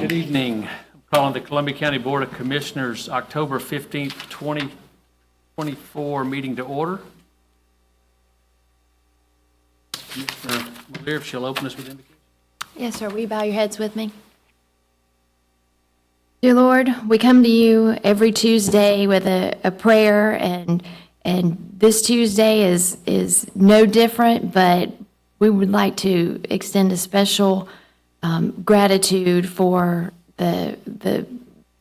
Good evening. I'm calling the Columbia County Board of Commissioners October 15th, 2024 meeting to order. Commissioner Moyer, if she'll open us with invocation. Yes, sir. Will you bow your heads with me? Dear Lord, we come to you every Tuesday with a prayer, and this Tuesday is no different, but we would like to extend a special gratitude for the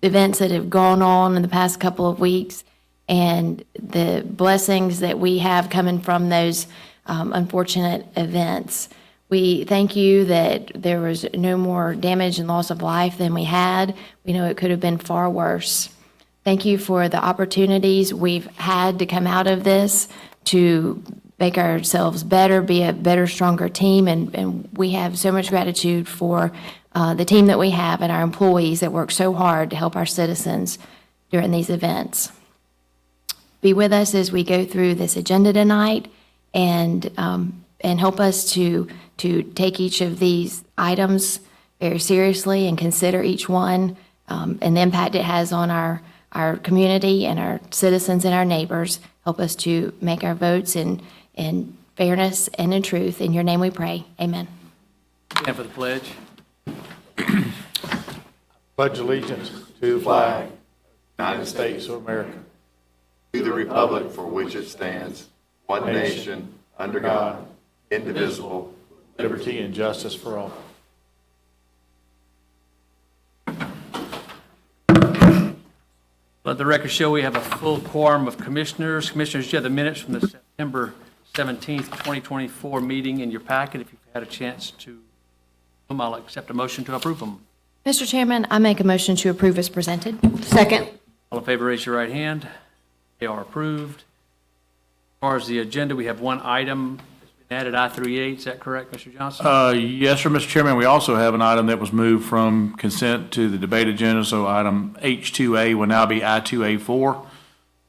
events that have gone on in the past couple of weeks and the blessings that we have coming from those unfortunate events. We thank you that there was no more damage and loss of life than we had. We know it could have been far worse. Thank you for the opportunities we've had to come out of this to make ourselves better, be a better, stronger team, and we have so much gratitude for the team that we have and our employees that work so hard to help our citizens during these events. Be with us as we go through this agenda tonight, and help us to take each of these items very seriously and consider each one and the impact it has on our community and our citizens and our neighbors. Help us to make our votes in fairness and in truth. In your name we pray. Amen. And for the pledge. Pledge allegiance to the flag of the United States of America, to the republic for which it stands, one nation, under God, indivisible, liberty and justice for all. Let the record show we have a full quorum of commissioners. Commissioners, you have the minutes from the September 17th, 2024 meeting in your packet. If you've had a chance to them, I'll accept a motion to approve them. Mr. Chairman, I make a motion to approve as presented. Second. All in favor, raise your right hand. They are approved. As far as the agenda, we have one item that's been added, I-38. Is that correct, Mr. Johnson? Yes, sir, Mr. Chairman. We also have an item that was moved from consent to the debate agenda. So item H2A will now be I-2A4,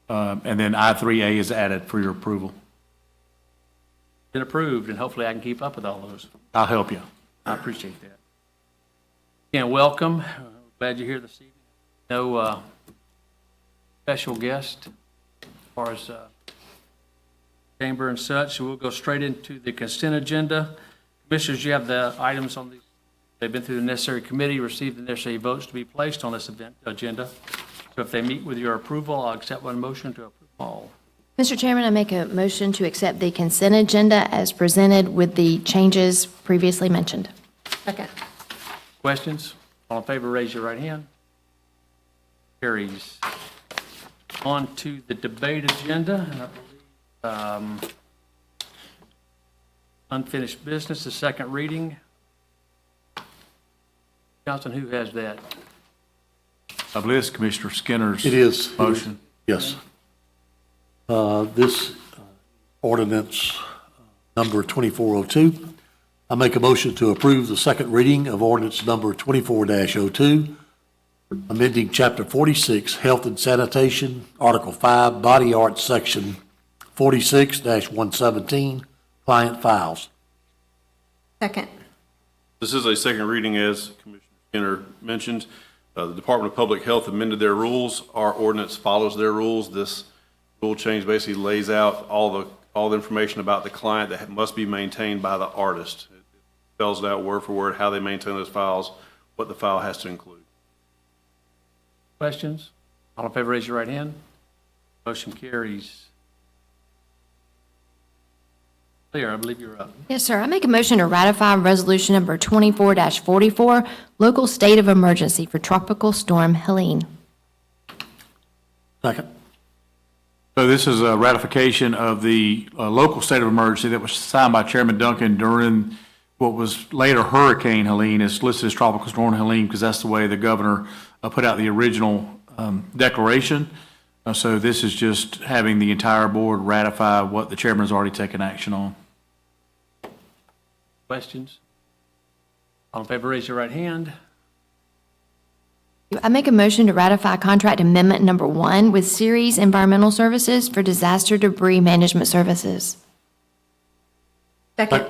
and then I-3A is added for your approval. Been approved, and hopefully I can keep up with all those. I'll help you. I appreciate that. Again, welcome. Glad you're here this evening. No special guest as far as chamber and such, so we'll go straight into the consent agenda. Commissioners, you have the items on these. They've been through the necessary committee, received the necessary votes to be placed on this event agenda. So if they meet with your approval, I'll accept one motion to approve all. Mr. Chairman, I make a motion to accept the consent agenda as presented with the changes previously mentioned. Second. Questions? All in favor, raise your right hand. Carries. On to the debate agenda, and I believe unfinished business, the second reading. Johnson, who has that? I believe it's Commissioner Skinner's It is. motion. Yes. This ordinance number 2402, I make a motion to approve the second reading of ordinance number 24-02, amending Chapter 46, Health and Sanitation, Article 5, Body Art, Section 46-117, Client Files. Second. This is a second reading, as Commissioner Skinner mentioned. The Department of Public Health amended their rules. Our ordinance follows their rules. This rule change basically lays out all the information about the client that must be maintained by the artist. It spells out word for word how they maintain those files, what the file has to include. Questions? All in favor, raise your right hand. Motion carries. Clear, I believe you're up. Yes, sir. I make a motion to ratify resolution number 24-44, local state of emergency for Tropical Storm Helene. Second. So this is a ratification of the local state of emergency that was signed by Chairman Duncan during what was later Hurricane Helene. It's listed as Tropical Storm Helene because that's the way the governor put out the original declaration. So this is just having the entire board ratify what the chairman has already taken action on. Questions? All in favor, raise your right hand. I make a motion to ratify contract amendment number 1 with Ceres Environmental Services for disaster debris management services. Second.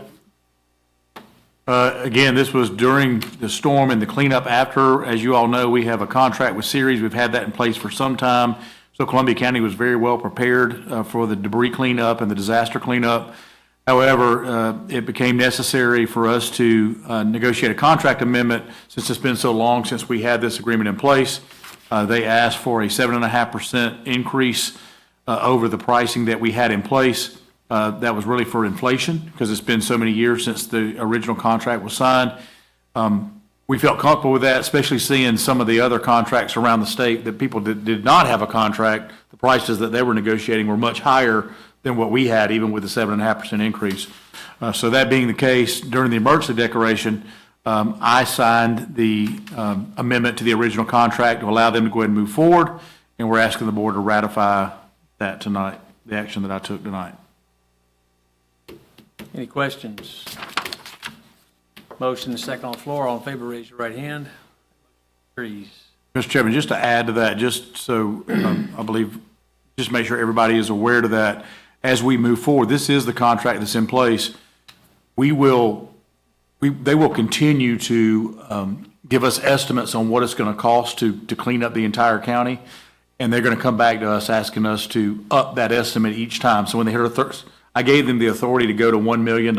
Again, this was during the storm and the cleanup after. As you all know, we have a contract with Ceres. We've had that in place for some time. So Columbia County was very well prepared for the debris cleanup and the disaster cleanup. However, it became necessary for us to negotiate a contract amendment since it's been so long since we had this agreement in place. They asked for a 7.5% increase over the pricing that we had in place. That was really for inflation because it's been so many years since the original contract was signed. We felt comfortable with that, especially seeing some of the other contracts around the state that people did not have a contract. The prices that they were negotiating were much higher than what we had, even with the 7.5% increase. So that being the case, during the emergency declaration, I signed the amendment to the original contract to allow them to go ahead and move forward, and we're asking the board to ratify that tonight, the action that I took tonight. Any questions? Motion and second on the floor. All in favor, raise your right hand. Carries. Mr. Chairman, just to add to that, just so I believe, just make sure everybody is aware of that. As we move forward, this is the contract that's in place. They will continue to give us estimates on what it's going to cost to clean up the entire county, and they're going to come back to us asking us to up that estimate each time. So when they hit I gave them the authority to go to $1 million.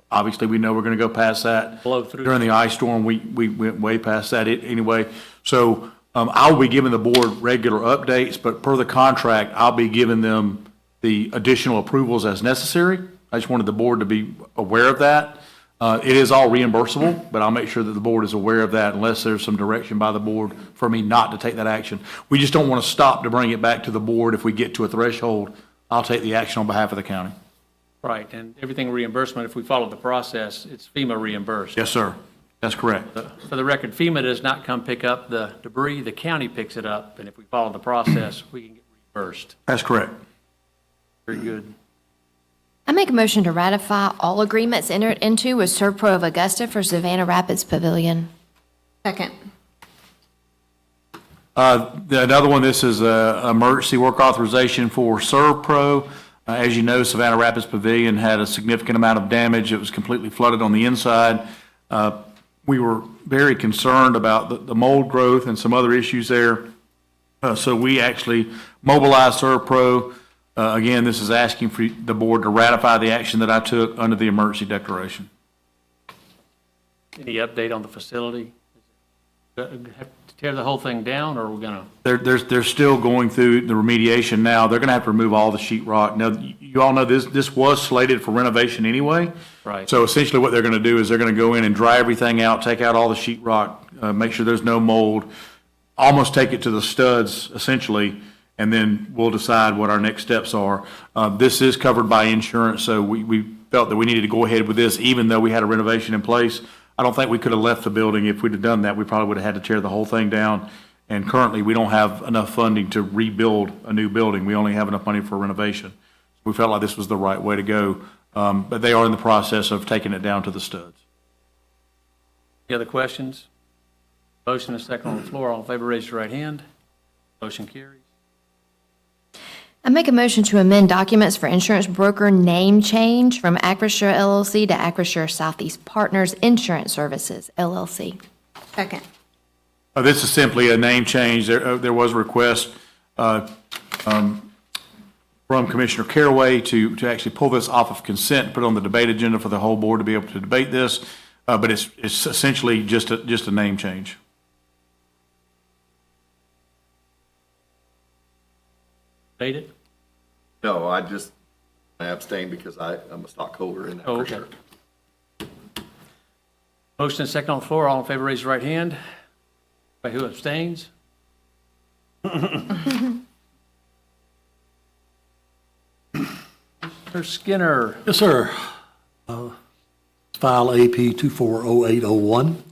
Obviously, we know we're going to go past that. Blow through. During the ice storm, we went way past that anyway. So I'll be giving the board regular updates, but per the contract, I'll be giving them the additional approvals as necessary. I just wanted the board to be aware of that. It is all reimbursable, but I'll make sure that the board is aware of that unless there's some direction by the board for me not to take that action. We just don't want to stop to bring it back to the board. If we get to a threshold, I'll take the action on behalf of the county. Right, and everything reimbursement, if we follow the process, it's FEMA reimbursed. Yes, sir. That's correct. For the record, FEMA does not come pick up the debris, the county picks it up, and if we follow the process, we can get reimbursed. That's correct. Very good. I make a motion to ratify all agreements entered into with Servpro of Augusta for Savannah Rapids Pavilion. Second. Another one, this is a emergency work authorization for Servpro. As you know, Savannah Rapids Pavilion had a significant amount of damage. It was completely flooded on the inside. We were very concerned about the mold growth and some other issues there. So we actually mobilized Servpro. Again, this is asking for the board to ratify the action that I took under the emergency declaration. Any update on the facility? Have to tear the whole thing down, or are we gonna? They're still going through the remediation now. They're gonna have to remove all the sheetrock. Now, you all know this was slated for renovation anyway. Right. So essentially what they're gonna do is they're gonna go in and dry everything out, take out all the sheetrock, make sure there's no mold, almost take it to the studs essentially, and then we'll decide what our next steps are. This is covered by insurance, so we felt that we needed to go ahead with this even though we had a renovation in place. I don't think we could have left the building. If we'd have done that, we probably would have had to tear the whole thing down. And currently, we don't have enough funding to rebuild a new building. We only have enough money for renovation. We felt like this was the right way to go. But they are in the process of taking it down to the studs. Any other questions? Motion and second on the floor. All in favor, raise your right hand. Motion carries. I make a motion to amend documents for insurance broker name change from Acrisure LLC to Acrisure Southeast Partners Insurance Services LLC. Second. This is simply a name change. There was a request from Commissioner Caraway to actually pull this off of consent, put it on the debate agenda for the whole board to be able to debate this. But it's essentially just a name change. Debate it? No, I abstain because I'm a stockholder in that Oh, for okay. sure. Motion and second on the floor. All in favor, raise your right hand. By who abstains? Mr. Skinner. Yes, sir. File AP 240801.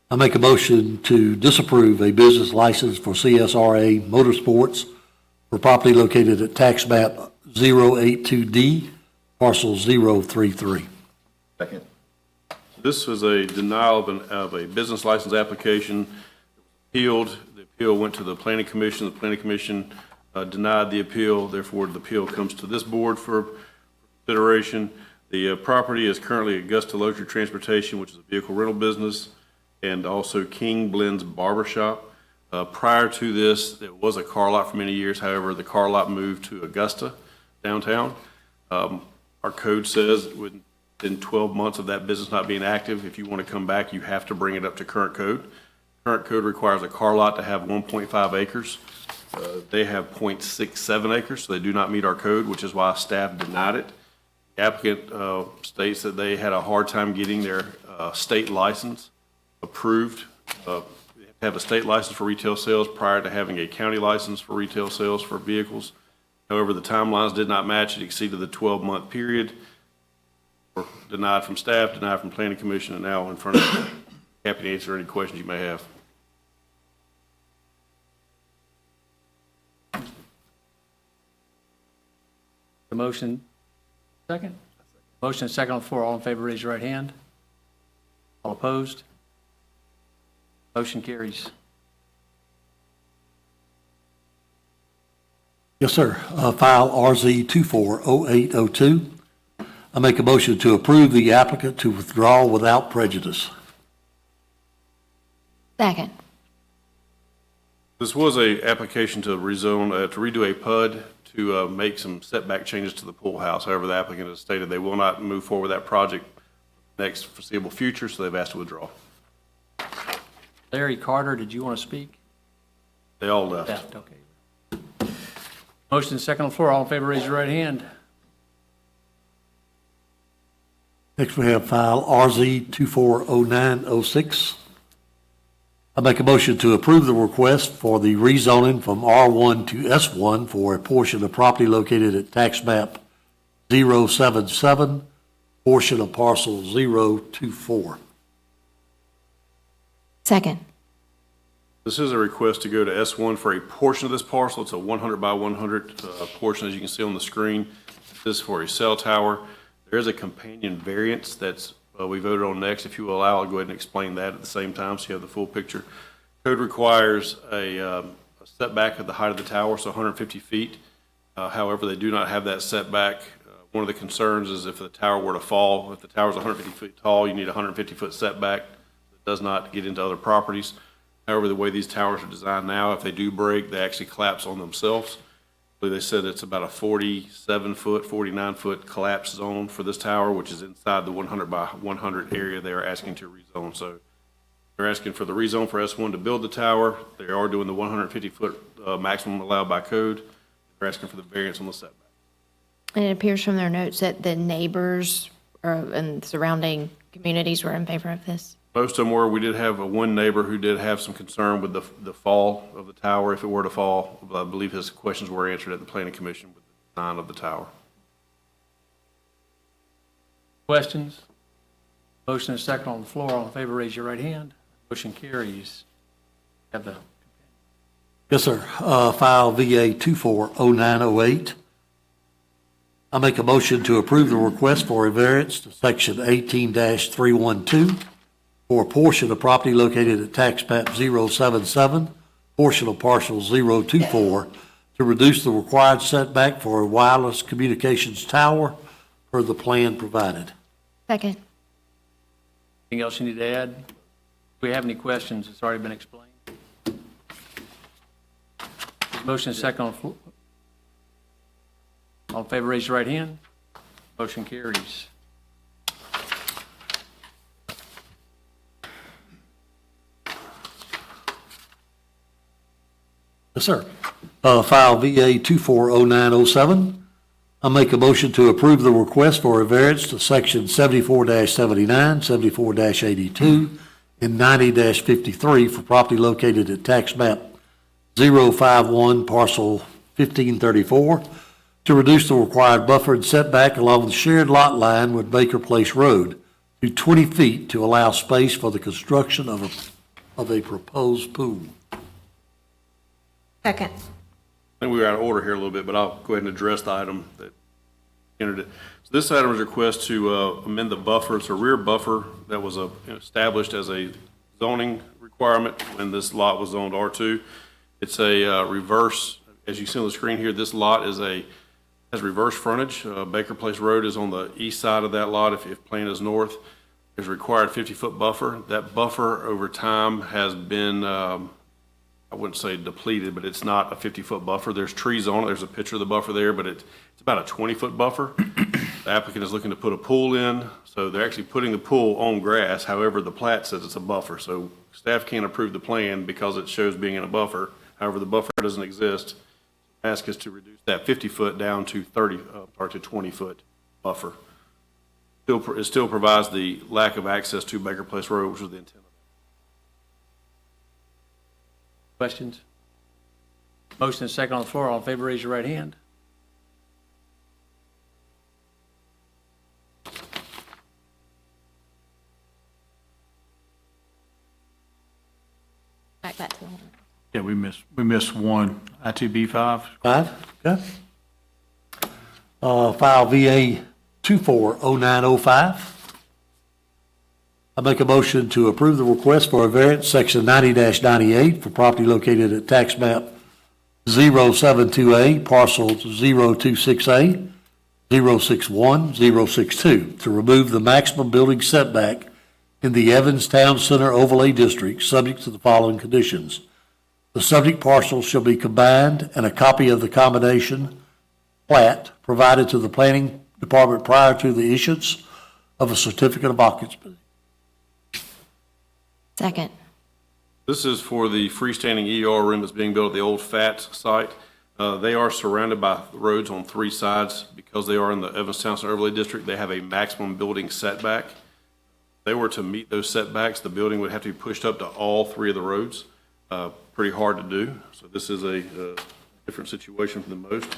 I make a motion to disapprove a business license for CSRA Motorsports for property located at tax map 082D, parcel 033. Second. This was a denial of a business license application. Appealed. The appeal went to the planning commission. The planning commission denied the appeal. Therefore, the appeal comes to this board for consideration. The property is currently Augusta Luxury Transportation, which is a vehicle rental business, and also King Blends Barber Shop. Prior to this, it was a car lot for many years. However, the car lot moved to Augusta downtown. Our code says within 12 months of that business not being active, if you want to come back, you have to bring it up to current code. Current code requires a car lot to have 1.5 acres. They have 0.67 acres, so they do not meet our code, which is why staff denied it. The applicant states that they had a hard time getting their state license approved. They have to have a state license for retail sales prior to having a county license for retail sales for vehicles. However, the timelines did not match. It exceeded the 12-month period. Were denied from staff, denied from planning commission, and now in front of you. Happy to answer any questions you may have. The motion, second? Motion is second on the floor. All in favor, raise your right hand. All opposed? Motion carries. Yes, sir. File RZ 240802. I make a motion to approve the applicant to withdraw without prejudice. Second. This was a application to rezone, to redo a PUD to make some setback changes to the pool house. However, the applicant has stated they will not move forward with that project next foreseeable future, so they've asked to withdraw. Larry Carter, did you want to speak? They all left. Left, okay. Motion is second on the floor. All in favor, raise your right hand. Next, we have file RZ 240906. I make a motion to approve the request for the rezoning from R1 to S1 for a portion of property located at tax map 077, portion of parcel 024. Second. This is a request to go to S1 for a portion of this parcel. It's a 100 by 100 portion, as you can see on the screen. This is for a cell tower. There is a companion variance that's we voted on next. If you will allow, I'll go ahead and explain that at the same time so you have the full picture. Code requires a setback of the height of the tower, so 150 feet. However, they do not have that setback. One of the concerns is if the tower were to fall, if the tower is 150 feet tall, you need a 150-foot setback. It does not get into other properties. However, the way these towers are designed now, if they do break, they actually collapse on themselves. They said it's about a 47-foot, 49-foot collapse zone for this tower, which is inside the 100 by 100 area they are asking to rezone. So they're asking for the rezone for S1 to build the tower. They are doing the 150-foot maximum allowed by code. They're asking for the variance on the setback. And it appears from their notes that the neighbors and surrounding communities were in favor of this. Most of them were. We did have one neighbor who did have some concern with the fall of the tower. If it were to fall, I believe his questions were answered at the planning commission with the design of the tower. Questions? Motion is second on the floor. All in favor, raise your right hand. Motion carries. Have the Yes, sir. File VA 240908. I make a motion to approve the request for a variance to section 18-312 for a portion of property located at tax map 077, portion of parcel 024, to reduce the required setback for a wireless communications tower per the plan provided. Second. anything else you need to add? Do we have any questions? It's already been explained. Motion is second on the floor. All in favor, raise your right hand. Motion carries. Yes, sir. File VA 240907. I make a motion to approve the request for a variance to section 74-79, 74-82, and 90-53 for property located at tax map 051, parcel 1534, to reduce the required buffer and setback along the shared lot line with Baker Place Road to 20 feet to allow space for the construction of a proposed pool. Second. I think we were out of order here a little bit, but I'll go ahead and address the item that entered it. So this item is a request to amend the buffer. It's a rear buffer that was established as a zoning requirement when this lot was zoned R2. It's a reverse, as you see on the screen here, this lot is a has reverse frontage. Baker Place Road is on the east side of that lot. If plan is north, there's a required 50-foot buffer. That buffer over time has been, I wouldn't say depleted, but it's not a 50-foot buffer. There's trees on it. There's a picture of the buffer there, but it's about a 20-foot buffer. The applicant is looking to put a pool in, so they're actually putting the pool on grass. However, the plat says it's a buffer, so staff can't approve the plan because it shows being in a buffer. However, the buffer doesn't exist. Ask us to reduce that 50-foot down to 20-foot buffer. It still provides the lack of access to Baker Place Road, which was the intent of it. Questions? Motion and second on the floor. All in favor, raise your right hand. Back to the Yeah, we missed one, I-2B5. 5, okay. File VA 240905. I make a motion to approve the request for a variance, section 90-98, for property located at tax map 072A, parcels 026A, 061, 062, to remove the maximum building setback in the Evans Town Center Overlay District, subject to the following conditions. The subject parcels shall be combined, and a copy of the combination plat provided to the planning department prior to the issuance of a certificate of occupancy. Second. This is for the freestanding ER room that's being built at the old FAT site. They are surrounded by roads on three sides. Because they are in the Evans Town Center Overlay District, they have a maximum building setback. If they were to meet those setbacks, the building would have to be pushed up to all three of the roads. Pretty hard to do. So this is a different situation for the most.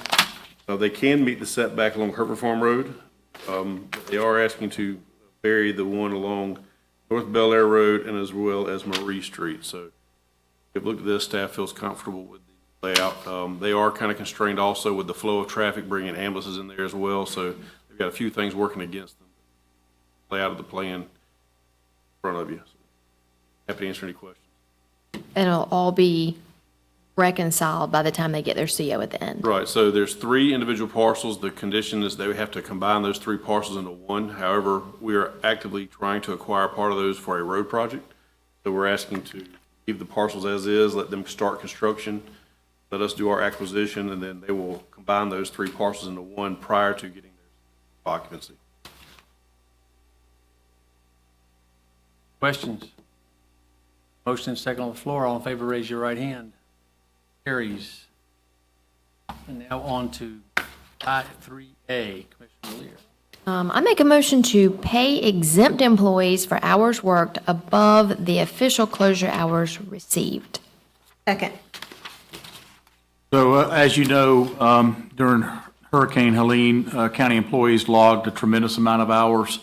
They can meet the setback along Herper Farm Road. They are asking to vary the one along North Bel Air Road and as well as Marie Street. So if you looked at this, staff feels comfortable with the layout. They are kind of constrained also with the flow of traffic, bringing ambulances in there as well. So they've got a few things working against them. Layout of the plan in front of you. So happy to answer any questions. It'll all be reconciled by the time they get their CO at the end. Right, so there's three individual parcels. The condition is they would have to combine those three parcels into one. However, we are actively trying to acquire part of those for a road project. So we're asking to leave the parcels as is, let them start construction, let us do our acquisition, and then they will combine those three parcels into one prior to getting their occupancy. Questions? Motion and second on the floor. All in favor, raise your right hand. Carries. And now on to I-3A, Commissioner Lear. I make a motion to pay exempt employees for hours worked above the official closure hours received. Second. So as you know, during Hurricane Helene, county employees logged a tremendous amount of hours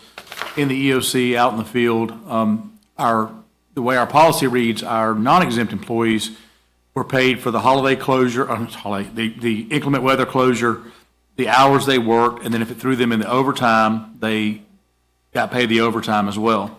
in the EOC out in the field. The way our policy reads, our non-exempt employees were paid for the holiday closure, the inclement weather closure, the hours they worked, and then if it threw them in the overtime, they got paid the overtime as well.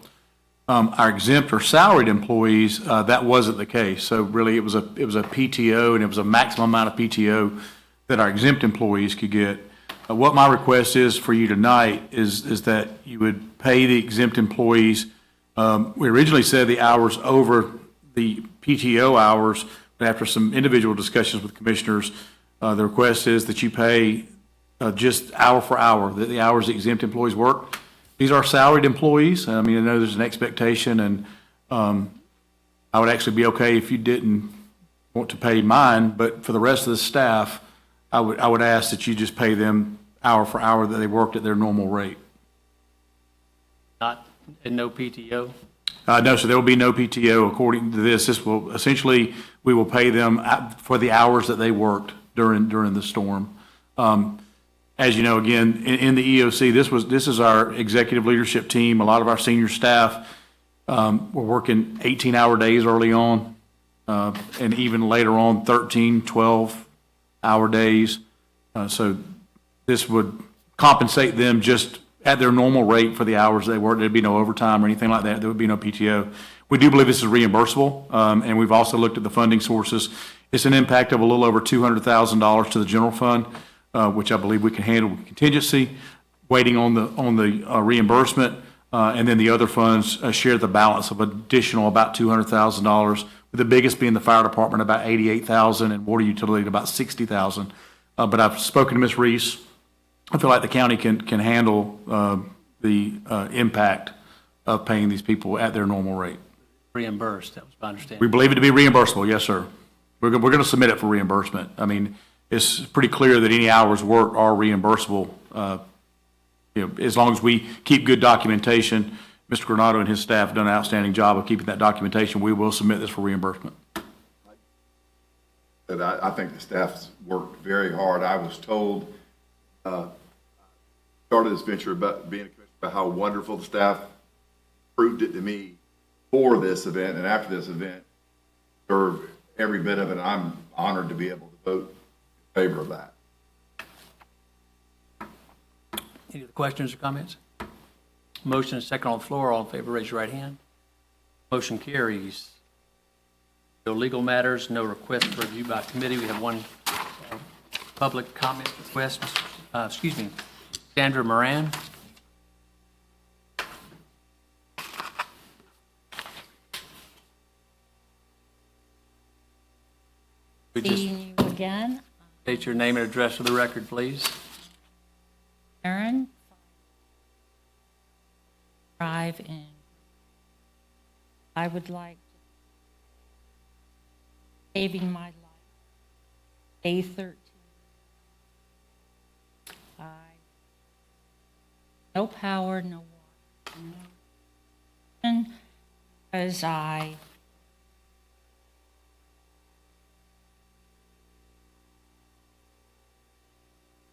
Our exempt or salaried employees, that wasn't the case. So really, it was a PTO, and it was a maximum amount of PTO that our exempt employees could get. What my request is for you tonight is that you would pay the exempt employees. We originally said the hours over the PTO hours, but after some individual discussions with commissioners, the request is that you pay just hour for hour, the hours the exempt employees work. These are salaried employees. I mean, I know there's an expectation, and I would actually be okay if you didn't want to pay mine, but for the rest of the staff, I would ask that you just pay them hour for hour that they worked at their normal rate. And no PTO? No, so there will be no PTO according to this. This will, essentially, we will pay them for the hours that they worked during the storm. As you know, again, in the EOC, this is our executive leadership team. A lot of our senior staff were working 18-hour days early on, and even later on, 13, 12-hour days. So this would compensate them just at their normal rate for the hours they worked. There'd be no overtime or anything like that. There would be no PTO. We do believe this is reimbursable, and we've also looked at the funding sources. It's an impact of a little over $200,000 to the general fund. which I believe we can handle with contingency, waiting on the reimbursement, and then the other funds share the balance of additional about $200,000, with the biggest being the fire department, about $88,000, and water utility, about $60,000. But I've spoken to Ms. Reese. I feel like the county can handle the impact of paying these people at their normal rate. Reimbursed, that was my We understanding. believe it to be reimbursable, yes, sir. We're going to submit it for reimbursement. I mean, it's pretty clear that any hours worked are reimbursable, as long as we keep good documentation. Mr. Granado and his staff have done an outstanding job of keeping that documentation. We will submit this for reimbursement. But I think the staff's worked very hard. I was told, started this venture about being a commissioner, about how wonderful the staff proved it to me for this event and after this event. Serve every bit of it. I'm honored to be able to vote in favor of that. Any other questions or comments? Motion is second on the floor. All in favor, raise your right hand. Motion carries. No legal matters, no request for review by committee. We have one public comment request. Sandra Moran. We just Seeing you again, state your name and address for the record, please. Aaron. Drive in. I would like saving my life. Day 13. No power, no water, no, because I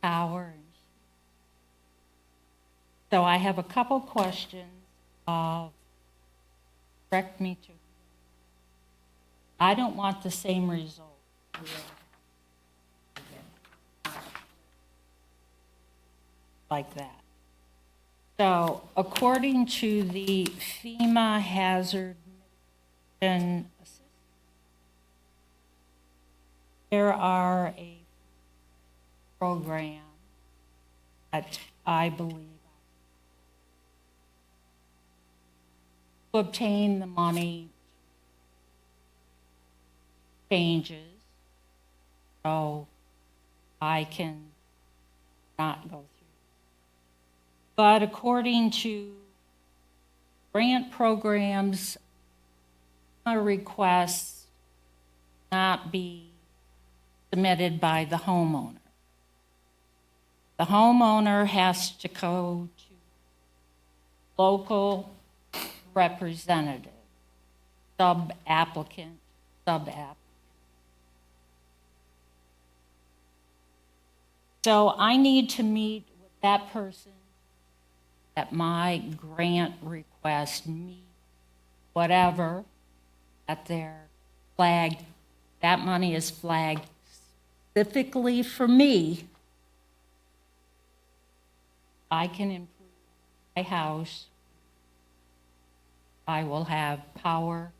power. So I have a couple questions of, correct me to, I don't want the same result. Like that. So according to the FEMA hazard mitigation assistance, there are a program that I believe to obtain the money changes, so I can not go through. But according to grant programs, a request not be submitted by the homeowner. The homeowner has to go to local representative, sub-applicant. So I need to meet with that person that my grant request meet whatever that they're flagged. That money is flagged specifically for me. I can improve my house. I will have power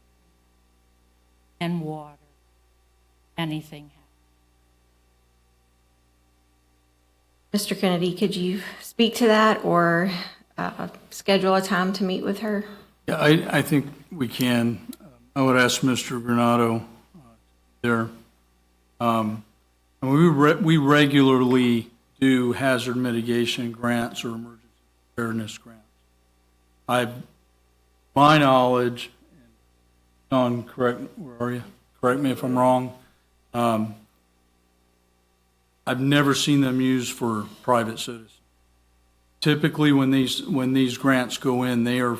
and water, anything happens. Mr. Kennedy, could you speak to that or schedule a time to meet with her? Yeah, I think we can. I would ask Mr. Granado there. And we regularly do hazard mitigation grants or emergency preparedness grants. My knowledge, Don, correct me if I'm wrong, I've never seen them used for private citizens. Typically, when these grants go in, it's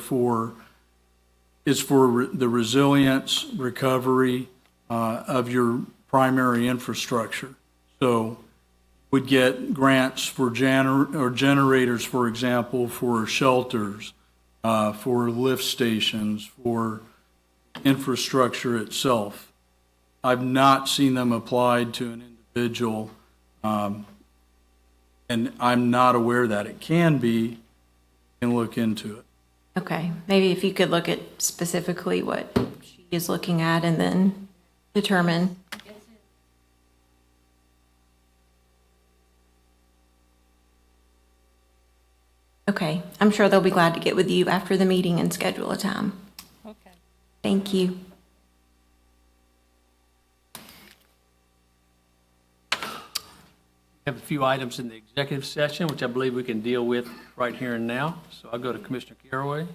for the resilience, recovery of your primary infrastructure. So we'd get grants for generators, for example, for shelters, for lift stations, for infrastructure itself. I've not seen them applied to an individual, and I'm not aware that it can be. You can look into it. Okay, maybe if you could look at specifically what she is looking at and then determine. Okay, I'm sure they'll be glad to get with you after the meeting and schedule a time. Okay. Thank you. We have a few items in the executive session, which I believe we can deal with right here and now. So I'll go to Commissioner Caraway.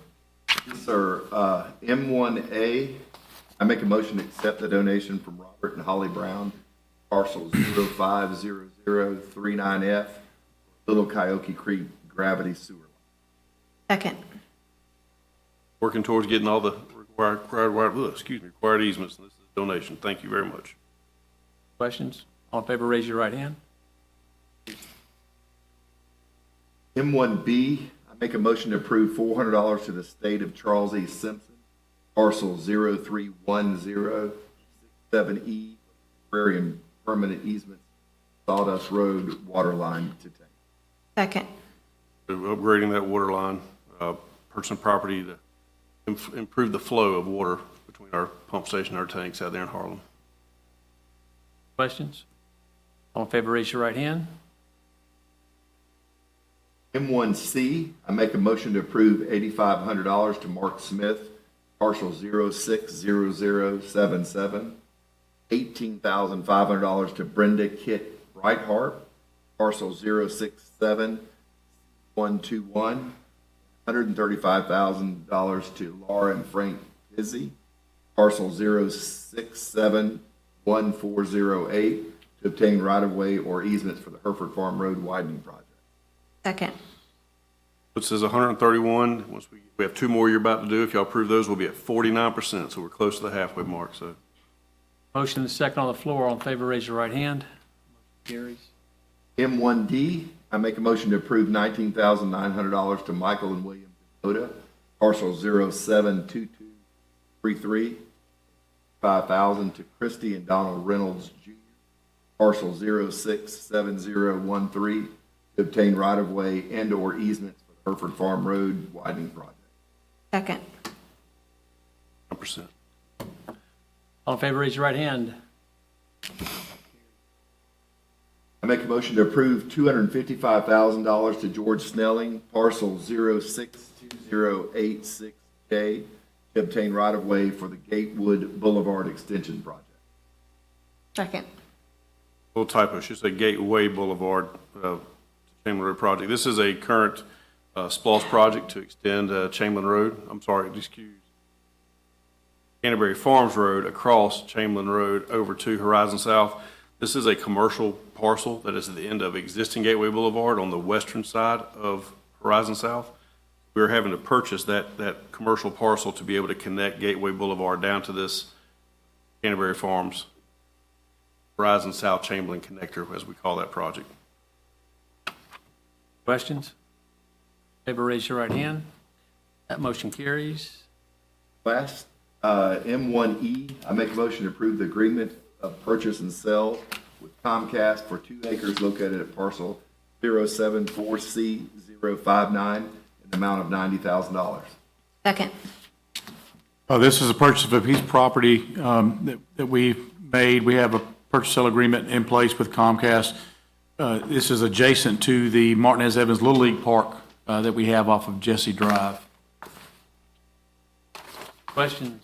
Sir, M1A, I make a motion to accept the donation from Robert and Holly Brown, parcel 050039F, Little Coyote Creek Gravity Sewer. Second. Working towards getting all the required easements, and this is a donation. Thank you very much. Questions? All in favor, raise your right hand. M1B, I make a motion to approve $400 to the state of Charles E. Simpson, parcel 031067E, temporary and permanent easement, Sawdust Road water line to tank. Second. Upgrading that water line, purchasing property to improve the flow of water between our pump station and our tanks out there in Harlem. Questions? All in favor, raise your right hand. M1C, I make a motion to approve $8,500 to Mark Smith, parcel 060077, $18,500 to Brenda Kit Brightheart, parcel 06711, $135,000 to Laura and Frank Pizzi, parcel 0671408, to obtain right-of-way or easements for the Hereford Farm Road widening project. Second. It says 131. Once we have two more you're about to do. If y'all approve those, we'll be at 49%, so we're close to the halfway mark, so. Motion and second on the floor. All in favor, raise your right hand. Motion carries. M1D, I make a motion to approve $19,900 to Michael and William Dakota, parcel 072233, $5,000 to Christy and Donald Reynolds Jr., parcel 067013, to obtain right-of-way and/or easements for the Hereford Farm Road widening project. Second. 1%. All in favor, raise your right hand. I make a motion to approve $255,000 to George Snelling, parcel 062086J, to obtain right-of-way for the Gatewood Boulevard Extension Project. Second. Little typo, it should say Gateway Boulevard, Chamberlain Road project. This is a current SPLOST project to extend Chamberlain Road, Canterbury Farms Road across Chamberlain Road over to Horizon South. This is a commercial parcel that is at the end of existing Gateway Boulevard on the western side of Horizon South. We're having to purchase that commercial parcel to be able to connect Gateway Boulevard down to this Canterbury Farms Horizon South Chamberlain connector, as we call that project. Questions? Favor, raise your right hand. That motion carries. Last, M1E, I make a motion to approve the agreement of purchase and sell with Comcast for 2 acres located at parcel 074C059 in the amount of $90,000. Second. This is a purchase of a piece of property that we've made. We have a purchase sale agreement in place with Comcast. This is adjacent to the Martinez Evans Little League Park that we have off of Jesse Drive. Questions?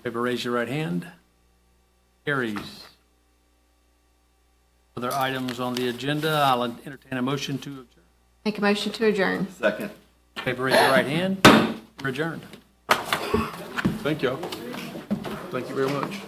Favor, raise your right hand. Carries. Other items on the agenda, I'll entertain a motion to adjourn. Make a motion to adjourn. Second. Favor, raise your right hand. We're adjourned. Thank y'all. Thank you very much.